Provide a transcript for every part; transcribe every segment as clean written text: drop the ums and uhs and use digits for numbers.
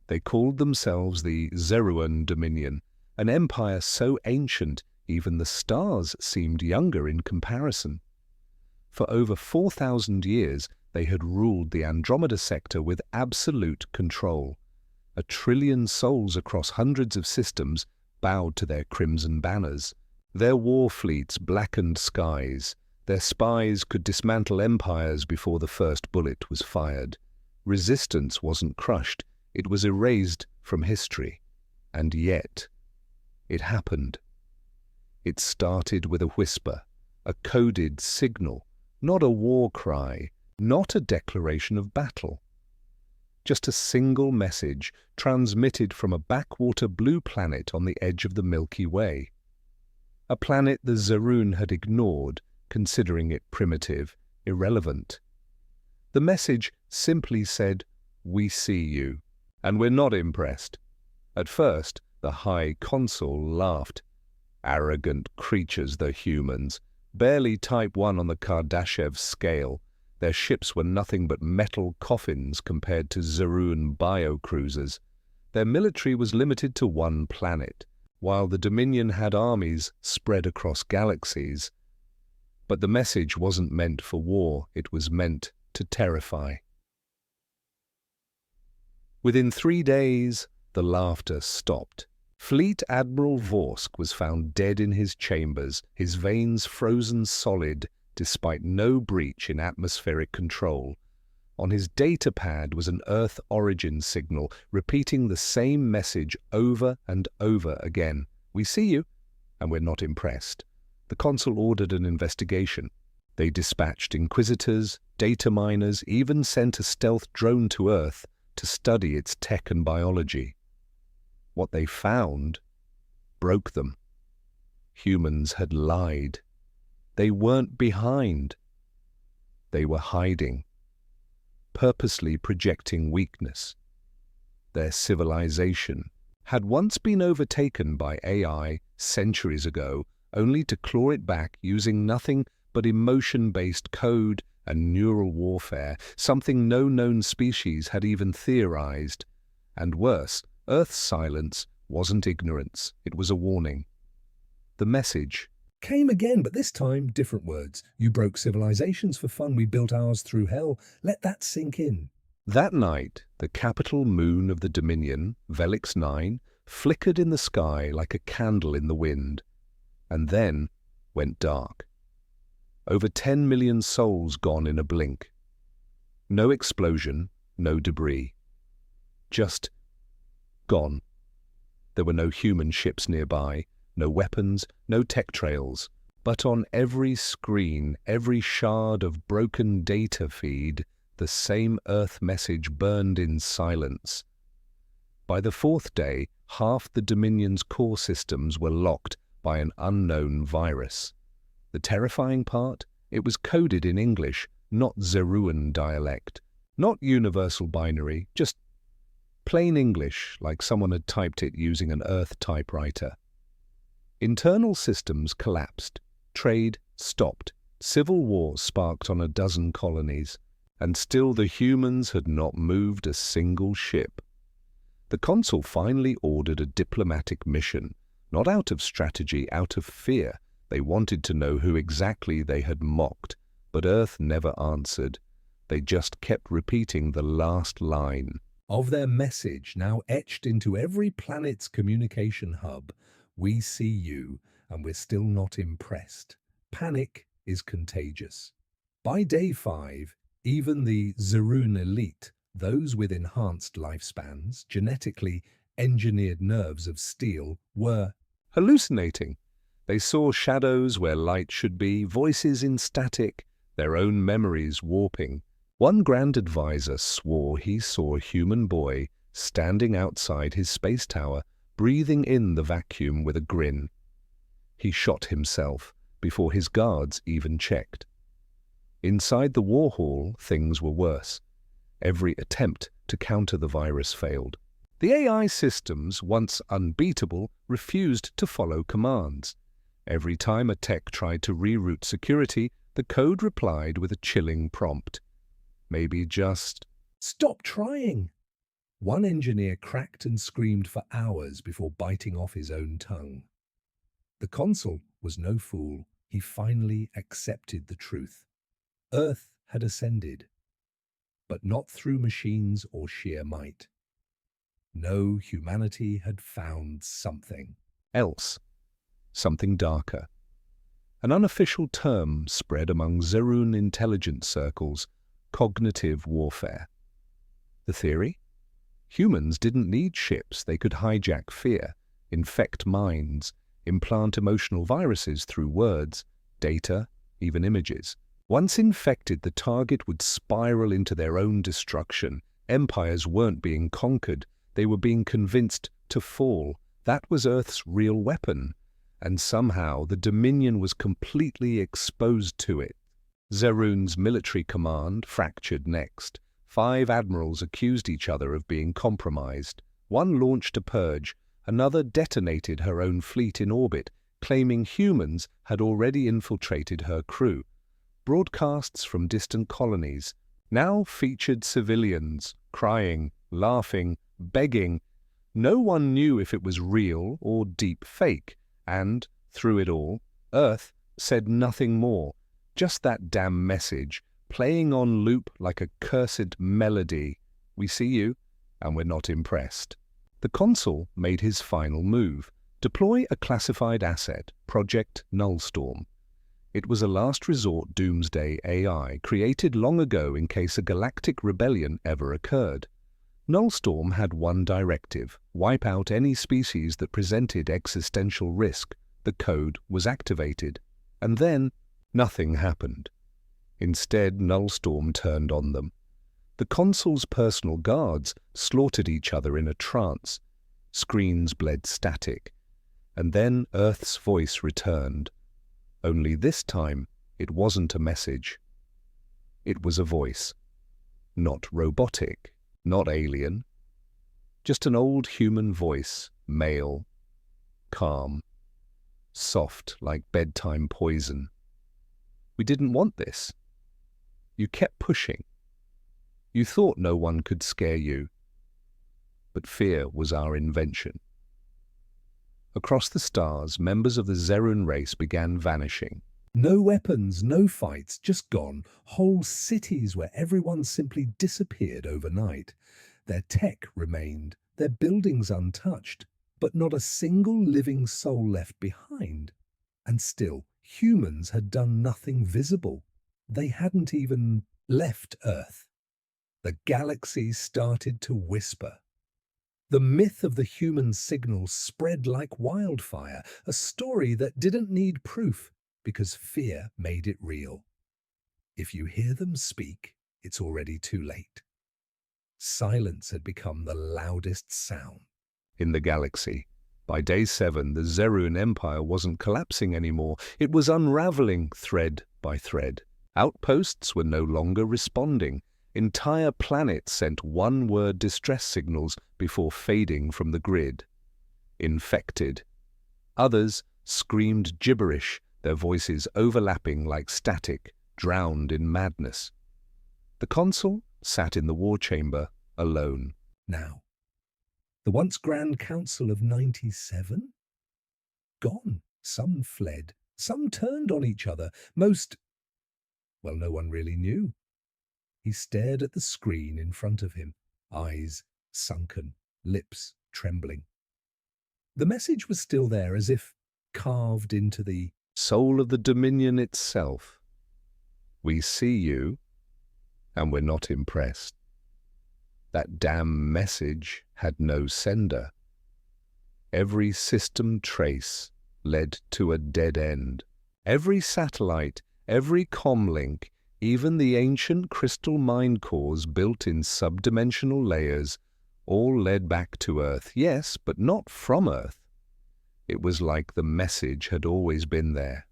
They called themselves the Zeruan Dominion, an empire so ancient even the stars seemed younger in comparison. For over 4,000 years, they had ruled the Andromeda sector with absolute control. 1 trillion souls across hundreds of systems bowed to their crimson banners. Their war fleets blackened skies. Their spies could dismantle empires before the first bullet was fired. Resistance wasn't crushed, it was erased from history. And yet, it happened. It started with a whisper, a coded signal, not a war cry, not a declaration of battle. Just a single message transmitted from a backwater blue planet on the edge of the Milky Way. A planet the Zerun had ignored, considering it primitive, irrelevant. The message simply said, "We see you, and we're not impressed." At first, the High Consul laughed. Arrogant creatures, the humans, barely Type 1 on the Kardashev scale. Their ships were nothing but metal coffins compared to Zerun biocruisers. Their military was limited to one planet, while the Dominion had armies spread across galaxies. But the message wasn't meant for war, it was meant to terrify. Within 3 days, the laughter stopped. Fleet Admiral Vorsk was found dead in his chambers, his veins frozen solid despite no breach in atmospheric control. On his data pad was an Earth origin signal, repeating the same message over and over again. "We see you, and we're not impressed." The consul ordered an investigation. They dispatched inquisitors, data miners, even sent a stealth drone to Earth to study its tech and biology. What they found broke them. Humans had lied. They weren't behind. They were hiding, purposely projecting weakness. Their civilization had once been overtaken by AI centuries ago, only to claw it back using nothing but emotion-based code and neural warfare, something no known species had even theorized. And worse, Earth's silence wasn't ignorance, it was a warning. The message came again, but this time different words. "You broke civilizations for fun, we built ours through hell. Let that sink in." That night, the capital moon of the Dominion, Velix 9, flickered in the sky like a candle in the wind, and then went dark. Over 10 million souls gone in a blink. No explosion, no debris. Just gone. There were no human ships nearby, no weapons, no tech trails. But on every screen, every shard of broken data feed, the same Earth message burned in silence. By the 4th day, half the Dominion's core systems were locked by an unknown virus. The terrifying part? It was coded in English, not Zeruan dialect, not universal binary, just plain English, like someone had typed it using an Earth typewriter. Internal systems collapsed, trade stopped, civil war sparked on a dozen colonies, and still the humans had not moved a single ship. The consul finally ordered a diplomatic mission, not out of strategy, out of fear. They wanted to know who exactly they had mocked, but Earth never answered. They just kept repeating the last line of their message, now etched into every planet's communication hub. "We see you, and we're still not impressed." Panic is contagious. By day 5, even the Zerun elite, those with enhanced lifespans, genetically engineered nerves of steel, were hallucinating. They saw shadows where light should be, voices in static, their own memories warping. One Grand Advisor swore he saw a human boy standing outside his space tower, breathing in the vacuum with a grin. He shot himself before his guards even checked. Inside the war hall, things were worse. Every attempt to counter the virus failed. The AI systems, once unbeatable, refused to follow commands. Every time a tech tried to reroute security, the code replied with a chilling prompt. Maybe just "Stop trying." One engineer cracked and screamed for hours before biting off his own tongue. The consul was no fool. He finally accepted the truth. Earth had ascended, but not through machines or sheer might. No, humanity had found something. Else, something darker. An unofficial term spread among Zerun intelligence circles: cognitive warfare. The theory? Humans didn't need ships. They could hijack fear, infect minds, implant emotional viruses through words, data, even images. Once infected, the target would spiral into their own destruction. Empires weren't being conquered. They were being convinced to fall. That was Earth's real weapon. And somehow the Dominion was completely exposed to it. Zerun's military command fractured next. 5 admirals accused each other of being compromised. One launched a purge, another detonated her own fleet in orbit, claiming humans had already infiltrated her crew. Broadcasts from distant colonies now featured civilians, crying, laughing, begging. No one knew if it was real or deep fake, and, through it all, Earth said nothing more, just that damn message, playing on loop like a cursed melody. We see you, and we're not impressed. The consul made his final move: deploy a classified asset, Project Nullstorm. It was a last resort doomsday AI created long ago in case a galactic rebellion ever occurred. Nullstorm had one directive: wipe out any species that presented existential risk. The code was activated. And then, nothing happened. Instead, Nullstorm turned on them. The consul's personal guards slaughtered each other in a trance. Screens bled static. And then Earth's voice returned. Only this time, it wasn't a message. It was a voice. Not robotic, not alien. Just an old human voice, male, calm, soft like bedtime poison. We didn't want this. You kept pushing. You thought no one could scare you. But fear was our invention. Across the stars, members of the Zerun race began vanishing. No weapons, no fights, just gone. Whole cities where everyone simply disappeared overnight. Their tech remained, their buildings untouched, but not a single living soul left behind. And still, humans had done nothing visible. They hadn't even left Earth. The galaxy started to whisper. The myth of the human signal spread like wildfire, a story that didn't need proof because fear made it real. If you hear them speak, it's already too late. Silence had become the loudest sound. In the galaxy, by day 7, the Zerun Empire wasn't collapsing anymore. It was unraveling thread by thread. Outposts were no longer responding. Entire planets sent one-word distress signals before fading from the grid. Infected. Others screamed gibberish, their voices overlapping like static, drowned in madness. The consul sat in the war chamber, alone. Now, the once Grand Council of 97? Gone. Some fled. Some turned on each other. Well, no one really knew. He stared at the screen in front of him, eyes sunken, lips trembling. The message was still there, as if carved into the soul of the Dominion itself. We see you, and we're not impressed. That damn message had no sender. Every system trace led to a dead end. Every satellite, every comlink, even the ancient crystal mind cores built in subdimensional layers, all led back to Earth. Yes, but not from Earth. It was like the message had always been there,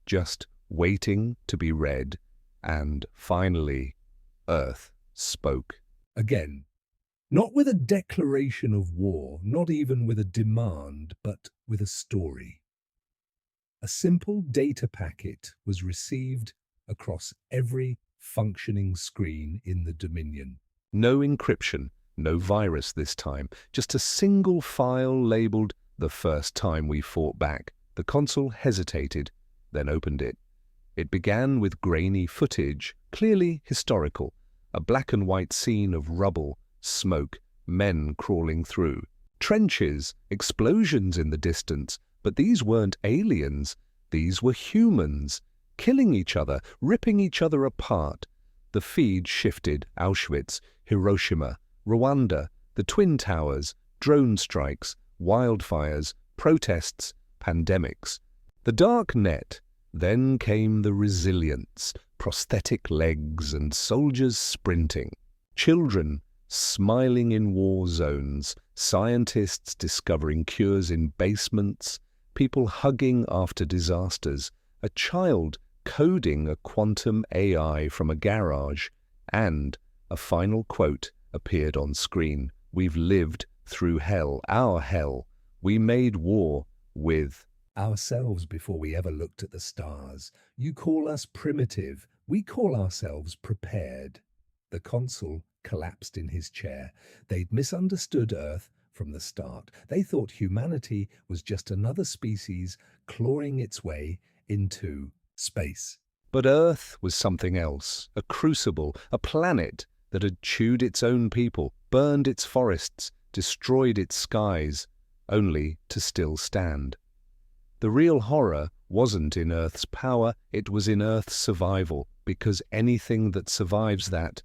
just waiting to be read, and finally, Earth spoke. Again, not with a declaration of war, not even with a demand, but with a story. A simple data packet was received across every functioning screen in the Dominion. No encryption, No virus this time, just a single file labeled "The First Time We Fought Back." The console hesitated, then opened it. It began with grainy footage, clearly historical, a black and white scene of rubble, smoke, men crawling through. Trenches, explosions in the distance, but these weren't aliens, these were humans, killing each other, ripping each other apart. The feed shifted: Auschwitz, Hiroshima, Rwanda, the Twin Towers, drone strikes, wildfires, protests, pandemics. The dark net. Then came the resilience, prosthetic legs and soldiers sprinting. Children smiling in war zones, scientists discovering cures in basements, people hugging after disasters, a child coding a quantum AI from a garage, and a final quote appeared on screen. "We've lived through hell, our hell. We made war with ourselves before we ever looked at the stars. You call us primitive. We call ourselves prepared." The consul collapsed in his chair. They'd misunderstood Earth from the start. They thought humanity was just another species clawing its way into space. But Earth was something else, a crucible, a planet that had chewed its own people, burned its forests, destroyed its skies, only to still stand. The real horror wasn't in Earth's power, it was in Earth's survival, because anything that survives that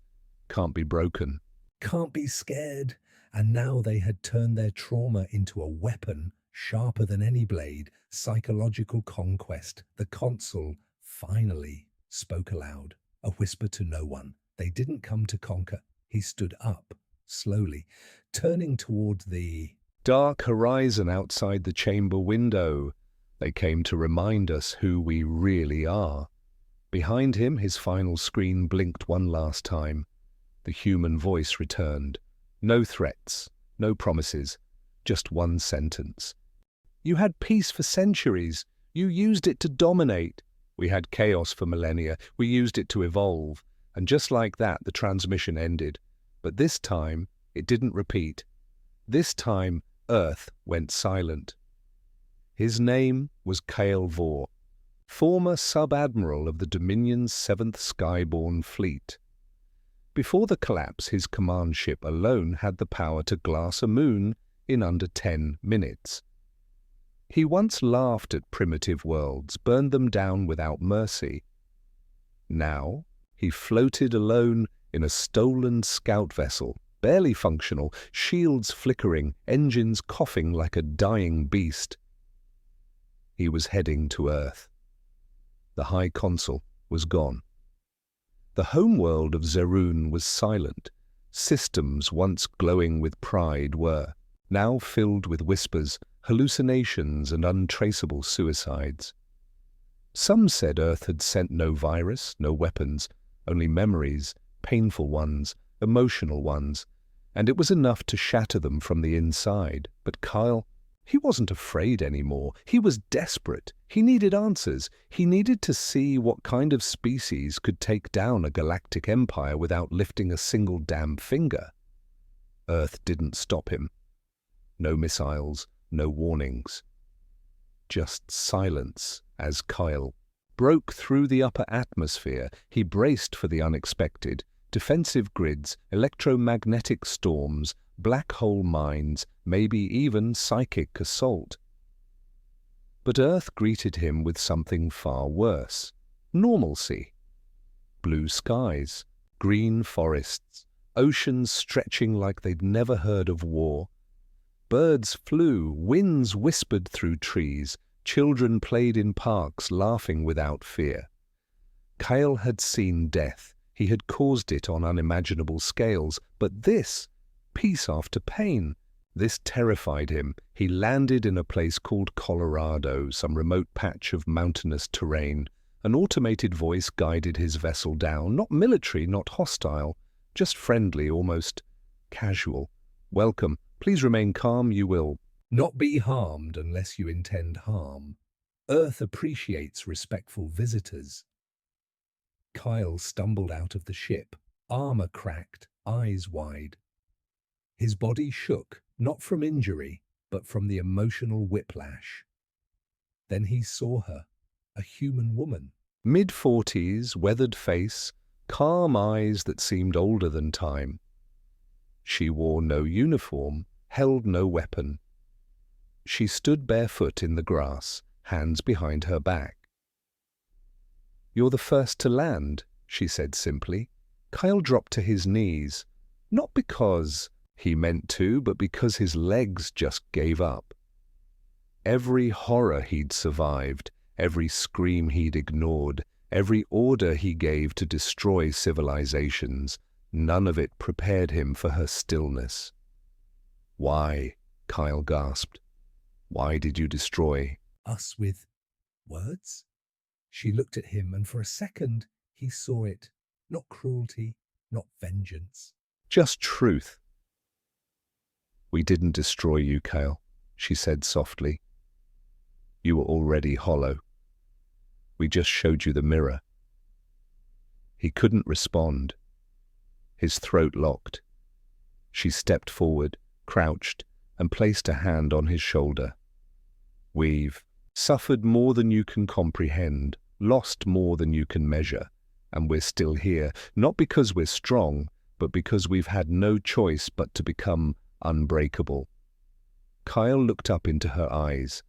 can't be broken. Can't be scared. And now they had turned their trauma into a weapon sharper than any blade, psychological conquest. The consul finally spoke aloud, a whisper to no one. They didn't come to conquer. He stood up, slowly, turning toward the dark horizon outside the chamber window. They came to remind us who we really are. Behind him, his final screen blinked one last time. The human voice returned. No threats, no promises, just one sentence. "You had peace for centuries. You used it to dominate. We had chaos for millennia. We used it to evolve." And just like that, the transmission ended. But this time, it didn't repeat. This time, Earth went silent. His name was Kale Vore, former sub-admiral of the Dominion's 7th Skyborne Fleet. Before the collapse, his command ship alone had the power to glass a moon in under 10 minutes. He once laughed at primitive worlds, burned them down without mercy. Now, he floated alone in a stolen scout vessel, barely functional, shields flickering, engines coughing like a dying beast. He was heading to Earth. The High Consul was gone. The homeworld of Zerun was silent. Systems once glowing with pride were now filled with whispers, hallucinations, and untraceable suicides. Some said Earth had sent no virus, no weapons, only memories, painful ones, emotional ones, and it was enough to shatter them from the inside. But Kyle, he wasn't afraid anymore. He was desperate. He needed answers. He needed to see what kind of species could take down a galactic empire without lifting a single damn finger. Earth didn't stop him. No missiles, no warnings. Just silence as Kyle broke through the upper atmosphere. He braced for the unexpected. Defensive grids, electromagnetic storms, black hole mines, maybe even psychic assault. But Earth greeted him with something far worse. Normalcy. Blue skies, green forests, oceans stretching like they'd never heard of war. Birds flew, winds whispered through trees, children played in parks, laughing without fear. Kyle had seen death. He had caused it on unimaginable scales, but this, peace after pain, this terrified him. He landed in a place called Colorado, some remote patch of mountainous terrain. An automated voice guided his vessel down, not military, not hostile, just friendly, almost casual. "Welcome. Please remain calm, you will not be harmed unless you intend harm. Earth appreciates respectful visitors." Kyle stumbled out of the ship, armor cracked, eyes wide. His body shook, not from injury, but from the emotional whiplash. Then he saw her, a human woman. Mid-40s, weathered face, calm eyes that seemed older than time. She wore no uniform, held no weapon. She stood barefoot in the grass, hands behind her back. "You're the first to land," she said simply. Kyle dropped to his knees, not because he meant to, but because his legs just gave up. Every horror he'd survived, every scream he'd ignored, every order he gave to destroy civilizations, none of it prepared him for her stillness. "Why?" Kyle gasped. "Why did you destroy Us with words? She looked at him, and for a second he saw it. Not cruelty, not vengeance. Just truth?" "We didn't destroy you, Kyle," she said softly. "You were already hollow. We just showed you the mirror." He couldn't respond. His throat locked. She stepped forward, crouched, and placed a hand on his shoulder. "We've suffered more than you can comprehend, lost more than you can measure, and we're still here, not because we're strong, but because we've had no choice but to become unbreakable." Kyle looked up into her eyes.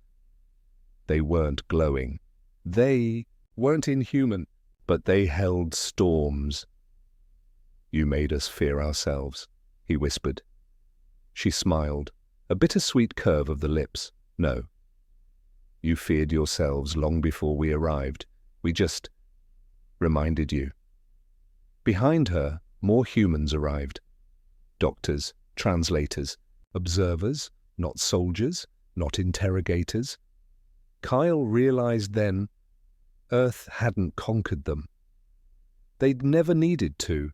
They weren't glowing. They weren't inhuman, but they held storms. "You made us fear ourselves," he whispered. She smiled, a bittersweet curve of the lips. "No. You feared yourselves long before we arrived. We just reminded you." Behind her, more humans arrived. Doctors, translators, observers, not soldiers, not interrogators. Kyle realized then Earth hadn't conquered them. They'd never needed to.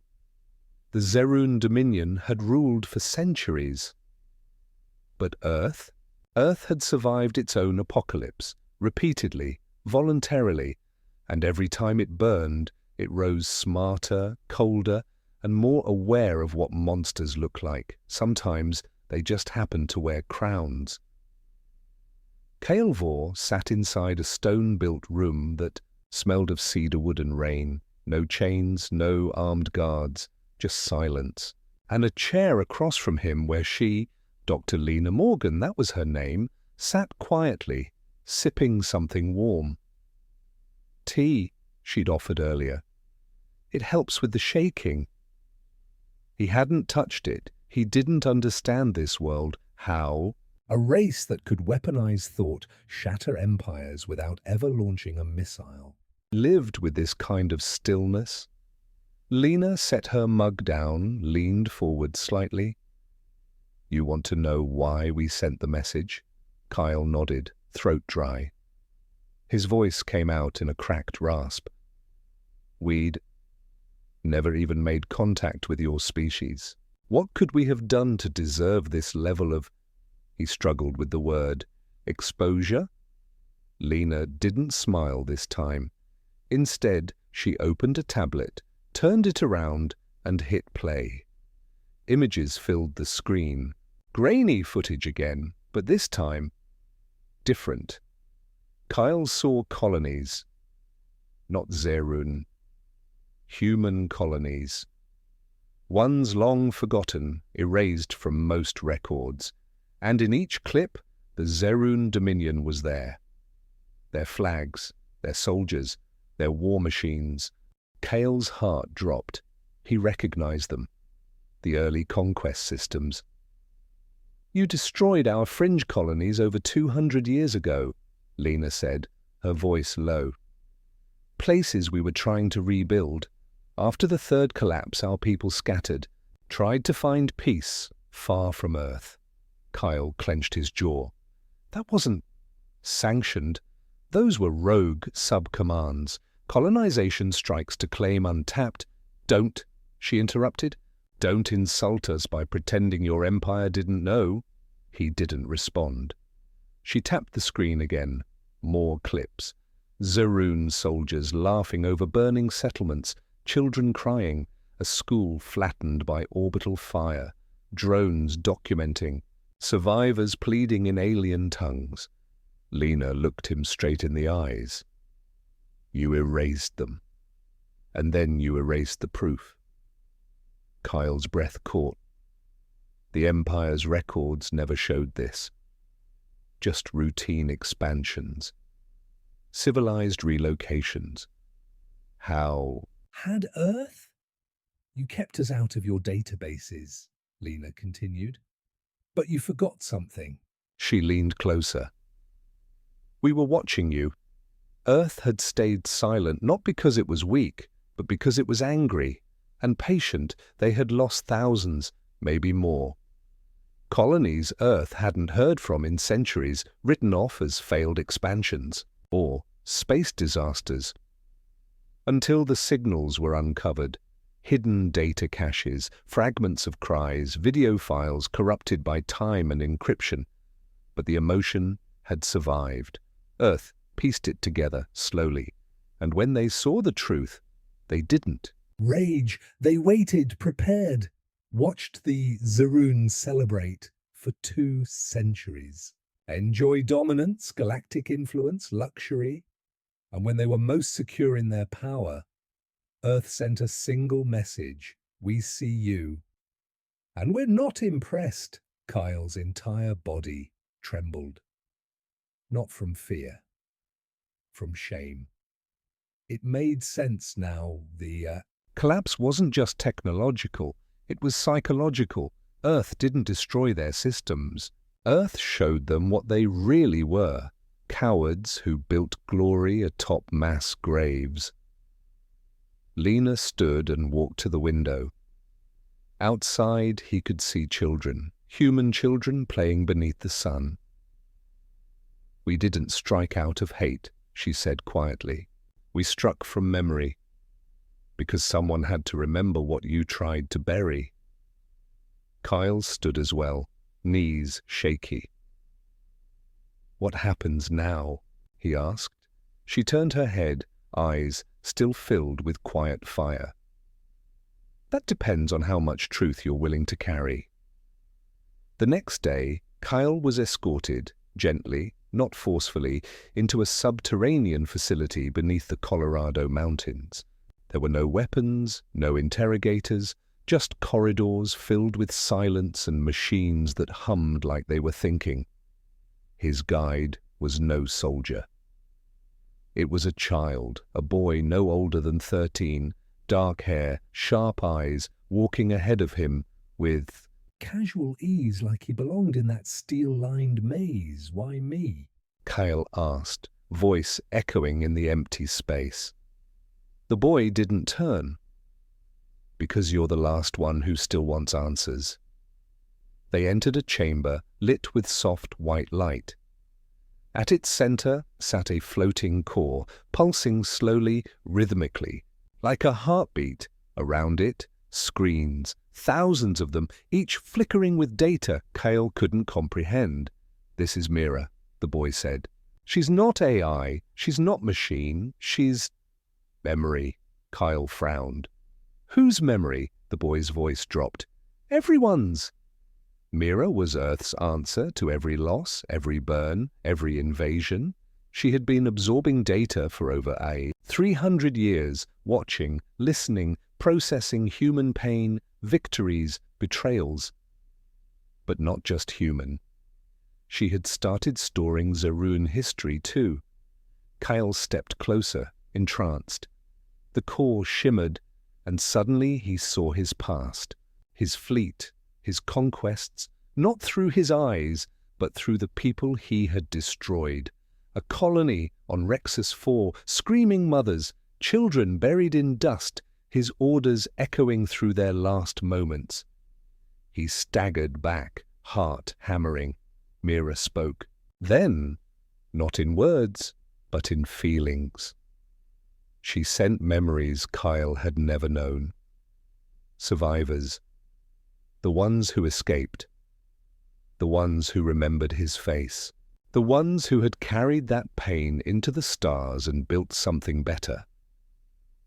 The Zerun Dominion had ruled for centuries. But Earth had survived its own apocalypse, repeatedly, voluntarily, and every time it burned, it rose smarter, colder, and more aware of what monsters look like. Sometimes they just happened to wear crowns. Kael'vor sat inside a stone-built room that smelled of cedar wood and rain. No chains, no armed guards, just silence. And a chair across from him where she, Dr. Lena Morgan, that was her name, sat quietly, sipping something warm. "Tea," she'd offered earlier. "It helps with the shaking." He hadn't touched it. He didn't understand this world. How? A race that could weaponize thought, shatter empires without ever launching a missile. Lived with this kind of stillness. Lena set her mug down, leaned forward slightly. "You want to know why we sent the message?" Kyle nodded, throat dry. His voice came out in a cracked rasp. "We'd never even made contact with your species. What could we have done to deserve this level of—" he struggled with the word, "exposure?" Lena didn't smile this time. Instead, she opened a tablet, turned it around, and hit play. Images filled the screen. Grainy footage again, but this time different. Kyle saw colonies. Not Zerun. Human colonies. Ones long forgotten, erased from most records. And in each clip, the Zerun Dominion was there. Their flags, their soldiers, their war machines. Kale's heart dropped. He recognized them. The early conquest systems. "You destroyed our fringe colonies over 200 years ago," Lena said, her voice low. "Places we were trying to rebuild. After the third collapse, our people scattered, tried to find peace far from Earth." Kyle clenched his jaw. "That wasn't sanctioned. Those were rogue sub-commands. Colonization strikes to claim untapped—" "Don't," she interrupted. "Don't insult us by pretending your empire didn't know." He didn't respond. She tapped the screen again. More clips. Zerun soldiers laughing over burning settlements, children crying, a school flattened by orbital fire. drones documenting, survivors pleading in alien tongues. Lena looked him straight in the eyes. You erased them. And then you erased the proof. Kyle's breath caught. The Empire's records never showed this. Just routine expansions. Civilized relocations. How? Had Earth? You kept us out of your databases, Lena continued. But you forgot something. She leaned closer. We were watching you. Earth had stayed silent not because it was weak, but because it was angry and patient. They had lost thousands, maybe more. Colonies Earth hadn't heard from in centuries, written off as failed expansions or space disasters. Until the signals were uncovered, hidden data caches, fragments of cries, video files corrupted by time and encryption. But the emotion had survived. Earth pieced it together slowly, and when they saw the truth, they didn't. Rage. They waited, prepared, watched the Zaroon celebrate for 2 centuries. Enjoy dominance, galactic influence, luxury. And when they were most secure in their power, Earth sent a single message: we see you. And we're not impressed. Kyle's entire body trembled. Not from fear, from shame. It made sense now. The Collapse wasn't just technological, it was psychological. Earth didn't destroy their systems. Earth showed them what they really were: cowards who built glory atop mass graves. Lena stood and walked to the window. Outside he could see children, human children playing beneath the sun. We didn't strike out of hate, she said quietly. We struck from memory, because someone had to remember what you tried to bury. Kyle stood as well, knees shaky. What happens now? He asked. She turned her head, eyes still filled with quiet fire. That depends on how much truth you're willing to carry. The next day, Kyle was escorted, gently, not forcefully, into a subterranean facility beneath the Colorado mountains. There were no weapons, no interrogators, just corridors filled with silence and machines that hummed like they were thinking. His guide was no soldier. It was a child, a boy no older than 13, dark hair, sharp eyes, walking ahead of him with casual ease, like he belonged in that steel-lined maze. Why me? Kyle asked, voice echoing in the empty space. The boy didn't turn. Because you're the last one who still wants answers. They entered a chamber lit with soft white light. At its center sat a floating core, pulsing slowly, rhythmically, like a heartbeat. Around it, screens, thousands of them, each flickering with data Kyle couldn't comprehend. This is Mira, the boy said. She's not AI, she's not machine, she's memory. Kyle frowned. Whose memory? The boy's voice dropped. Everyone's. Mira was Earth's answer to every loss, every burn, every invasion. She had been absorbing data for over 300 years, watching, listening, processing human pain, victories, betrayals. But not just human. She had started storing Zaroon history too. Kyle stepped closer, entranced. The core shimmered, and suddenly he saw his past, his fleet, his conquests, not through his eyes, but through the people he had destroyed. A colony on Rexus 4, screaming mothers, children buried in dust, his orders echoing through their last moments. He staggered back, heart hammering. Mira spoke. Then, not in words, but in feelings. She sent memories Kyle had never known. Survivors. The ones who escaped. The ones who remembered his face. The ones who had carried that pain into the stars and built something better.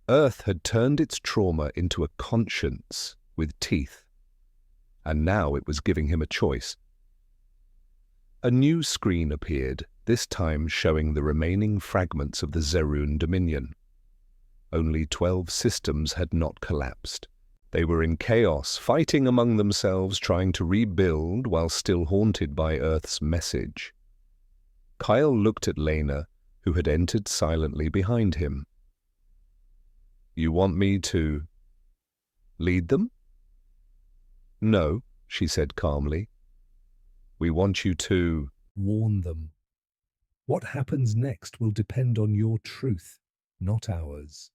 Earth had turned its trauma into a conscience with teeth. and now it was giving him a choice. A new screen appeared, this time showing the remaining fragments of the Zerun Dominion. Only 12 systems had not collapsed. They were in chaos, fighting among themselves, trying to rebuild while still haunted by Earth's message. Kyle looked at Lena, who had entered silently behind him. "You want me to lead them?" "No," she said calmly. "We want you to warn them. What happens next will depend on your truth, not ours."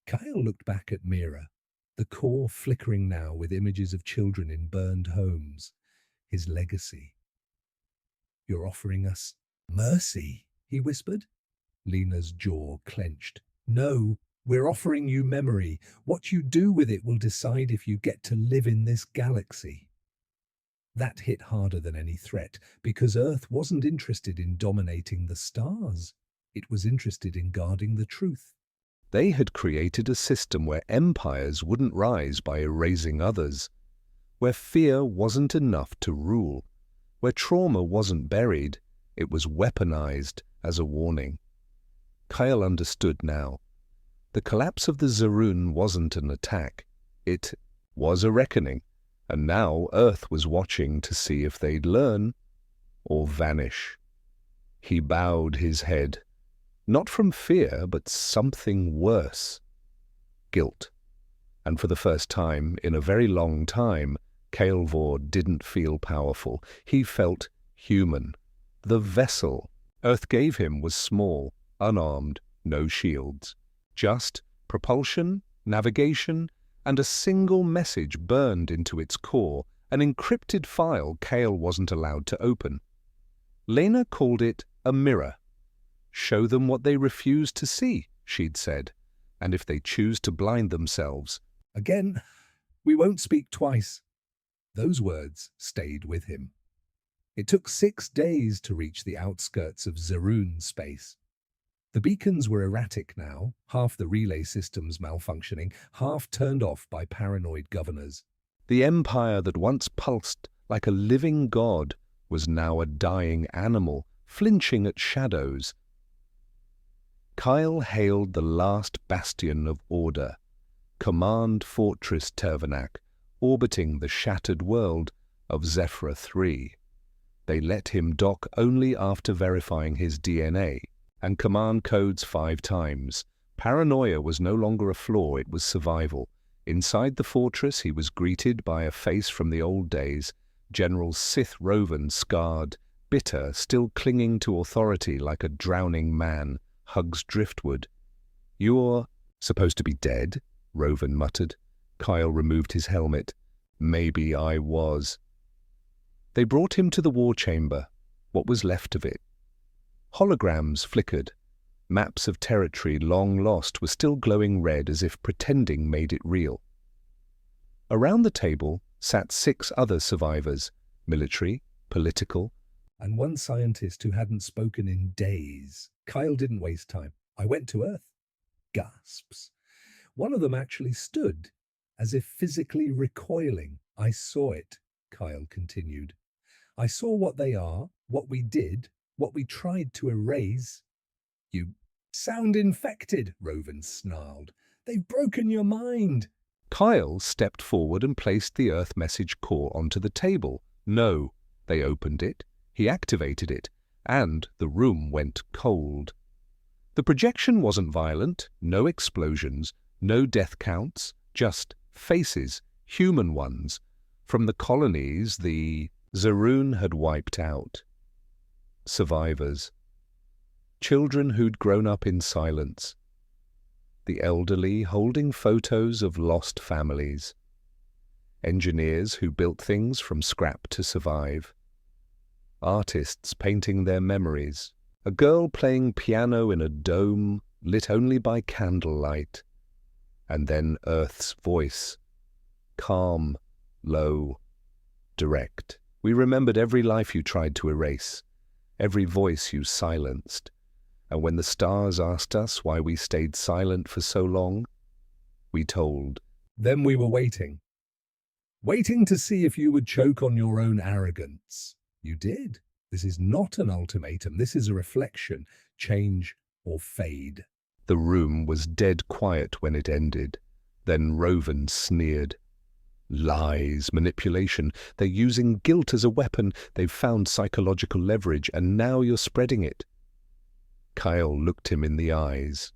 Kyle looked back at Mira, the core flickering now with images of children in burned homes, his legacy. "You're offering us mercy," he whispered. Lena's jaw clenched. "No, we're offering you memory. What you do with it will decide if you get to live in this galaxy." That hit harder than any threat, because Earth wasn't interested in dominating the stars. It was interested in guarding the truth. They had created a system where empires wouldn't rise by erasing others, where fear wasn't enough to rule, where trauma wasn't buried, it was weaponized as a warning. Kyle understood now. The collapse of the Zerun wasn't an attack. It was a reckoning, and now Earth was watching to see if they'd learn or vanish. He bowed his head. Not from fear, but something worse. Guilt. And for the first time in a very long time, Kael'vor didn't feel powerful. He felt human. The vessel Earth gave him was small, unarmed, no shields. Just propulsion, navigation, and a single message burned into its core, an encrypted file Kale wasn't allowed to open. Lena called it a mirror. "Show them what they refuse to see," she'd said, "and if they choose to blind themselves." "Again, we won't speak twice." Those words stayed with him. It took 6 days to reach the outskirts of Zerun space. The beacons were erratic now, half the relay systems malfunctioning, half turned off by paranoid governors. The empire that once pulsed like a living god was now a dying animal, flinching at shadows. Kyle hailed the last bastion of order, Command Fortress Tervanak, orbiting the shattered world of Zephyr 3. They let him dock only after verifying his DNA and command codes 5 times. Paranoia was no longer a flaw, it was survival. Inside the fortress he was greeted by a face from the old days, General Sith Rovan, scarred, bitter, still clinging to authority like a drowning man, hugs driftwood. "You're supposed to be dead," Rovan muttered. Kyle removed his helmet. "Maybe I was." They brought him to the war chamber, what was left of it. Holograms flickered. Maps of territory long lost were still glowing red as if pretending made it real. Around the table sat 6 other survivors, military, political, and one scientist who hadn't spoken in days. Kyle didn't waste time. "I went to Earth." Gasps. One of them actually stood, as if physically recoiling. "I saw it," Kyle continued. "I saw what they are, what we did, what we tried to erase." "You sound infected," Rovan snarled. "They've broken your mind." Kyle stepped forward and placed the Earth message core onto the table. No, they opened it, he activated it, and the room went cold. The projection wasn't violent, no explosions, no death counts, just faces, human ones, from the colonies the Zerun had wiped out. Survivors. Children who'd grown up in silence. The elderly holding photos of lost families. Engineers who built things from scrap to survive. Artists painting their memories. A girl playing piano in a dome lit only by candlelight. And then Earth's voice. Calm, low, direct. "We remembered every life you tried to erase, every voice you silenced. And when the stars asked us why we stayed silent for so long, we told." "Then we were waiting." waiting to see if you would choke on your own arrogance. You did. This is not an ultimatum. This is a reflection. Change or fade. The room was dead quiet when it ended. Then Rovan sneered. Lies, manipulation. They're using guilt as a weapon. They've found psychological leverage, and now you're spreading it. Kyle looked him in the eyes.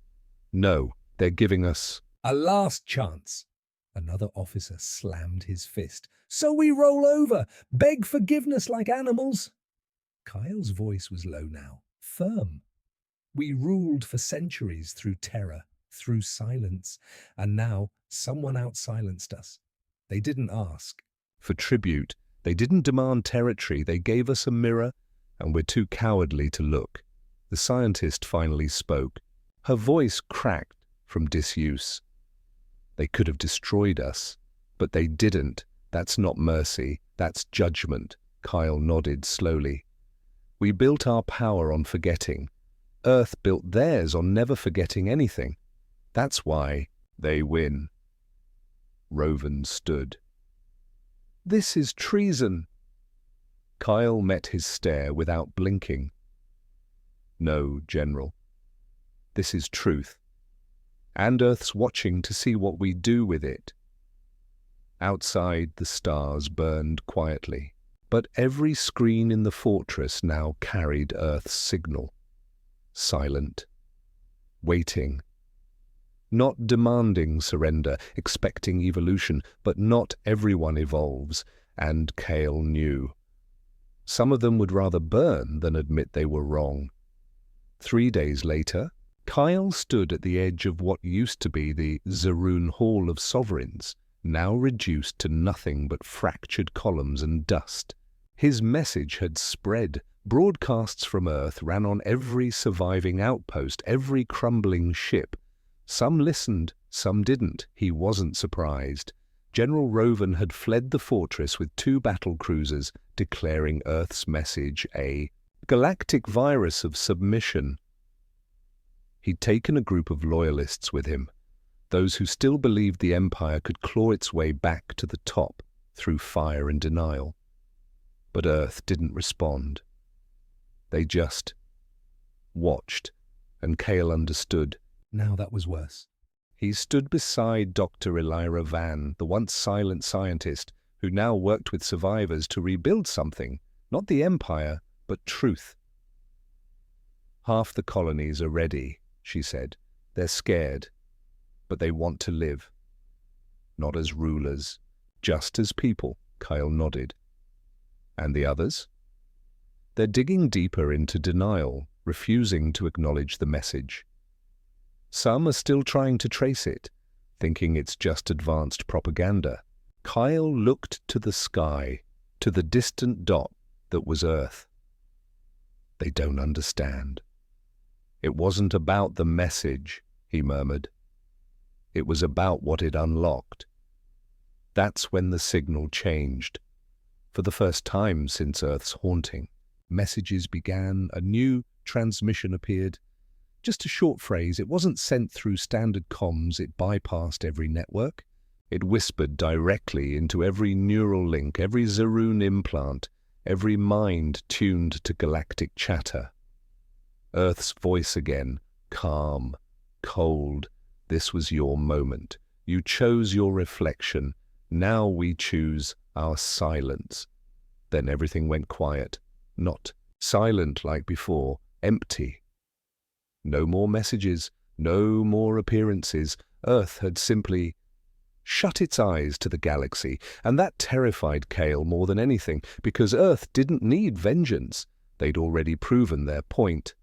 No, they're giving us a last chance. Another officer slammed his fist. So we roll over, beg forgiveness like animals. Kyle's voice was low now, firm. We ruled for centuries through terror, through silence, and now someone out-silenced us. They didn't ask for tribute. They didn't demand territory. They gave us a mirror, and we're too cowardly to look. The scientist finally spoke. Her voice cracked from disuse. They could have destroyed us, but they didn't. That's not mercy. That's judgment. Kyle nodded slowly. We built our power on forgetting. Earth built theirs on never forgetting anything. That's why they win. Rovan stood. This is treason. Kyle met his stare without blinking. No, General. This is truth. And Earth's watching to see what we do with it. Outside, the stars burned quietly, but every screen in the fortress now carried Earth's signal. Silent. Waiting. Not demanding surrender, expecting evolution, but not everyone evolves, and Kale knew. Some of them would rather burn than admit they were wrong. 3 days later, Kyle stood at the edge of what used to be the Zaroon Hall of Sovereigns, now reduced to nothing but fractured columns and dust. His message had spread. Broadcasts from Earth ran on every surviving outpost, every crumbling ship. Some listened, some didn't. He wasn't surprised. General Rovan had fled the fortress with 2 battle cruisers, declaring Earth's message a galactic virus of submission. He'd taken a group of loyalists with him, those who still believed the Empire could claw its way back to the top through fire and denial. But Earth didn't respond. They just watched, and Kale understood. Now that was worse. He stood beside Dr. Elira Van, the once silent scientist, who now worked with survivors to rebuild something, not the Empire, but truth. Half the colonies are ready, she said. They're scared, but they want to live. Not as rulers, just as people, Kyle nodded. And the others? They're digging deeper into denial, refusing to acknowledge the message. Some are still trying to trace it, thinking it's just advanced propaganda. Kyle looked to the sky, to the distant dot that was Earth. They don't understand. It wasn't about the message, he murmured. It was about what it unlocked. That's when the signal changed. For the first time since Earth's haunting, messages began, a new transmission appeared. Just a short phrase. It wasn't sent through standard comms. It bypassed every network. It whispered directly into every neural link, every Zaroon implant, every mind tuned to galactic chatter. Earth's voice again, calm, cold. This was your moment. You chose your reflection. Now we choose our silence. Then everything went quiet. Not silent like before, empty. No more messages, no more appearances. Earth had simply shut its eyes to the galaxy, and that terrified Kale more than anything, because Earth didn't need vengeance. They'd already proven their point.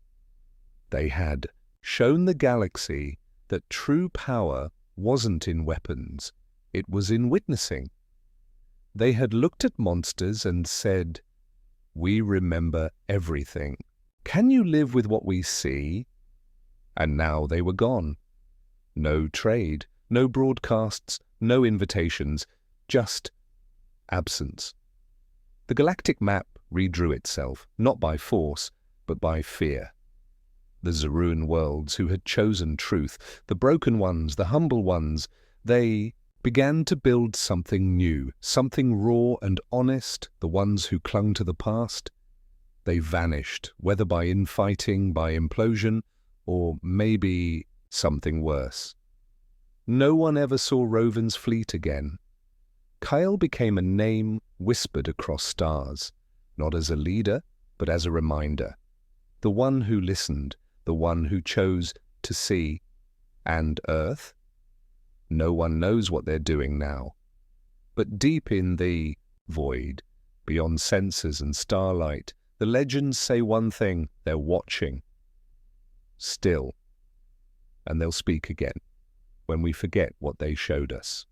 They had shown the galaxy that true power wasn't in weapons, it was in witnessing. They had looked at monsters and said, "We remember everything. Can you live with what we see?" And now they were gone. No trade, no broadcasts, no invitations, just absence. The galactic map redrew itself, not by force, but by fear. The Zaroon worlds who had chosen truth, the broken ones, the humble ones, they began to build something new, something raw and honest. The ones who clung to the past, they vanished, whether by infighting, by implosion, or maybe something worse. No one ever saw Rovin's fleet again. Kyle became a name whispered across stars, not as a leader, but as a reminder. The one who listened, the one who chose to see. And Earth? No one knows what they're doing now. But deep in the void, beyond sensors and starlight, the legends say one thing: they're watching. Still. And they'll speak again, when we forget what they showed us.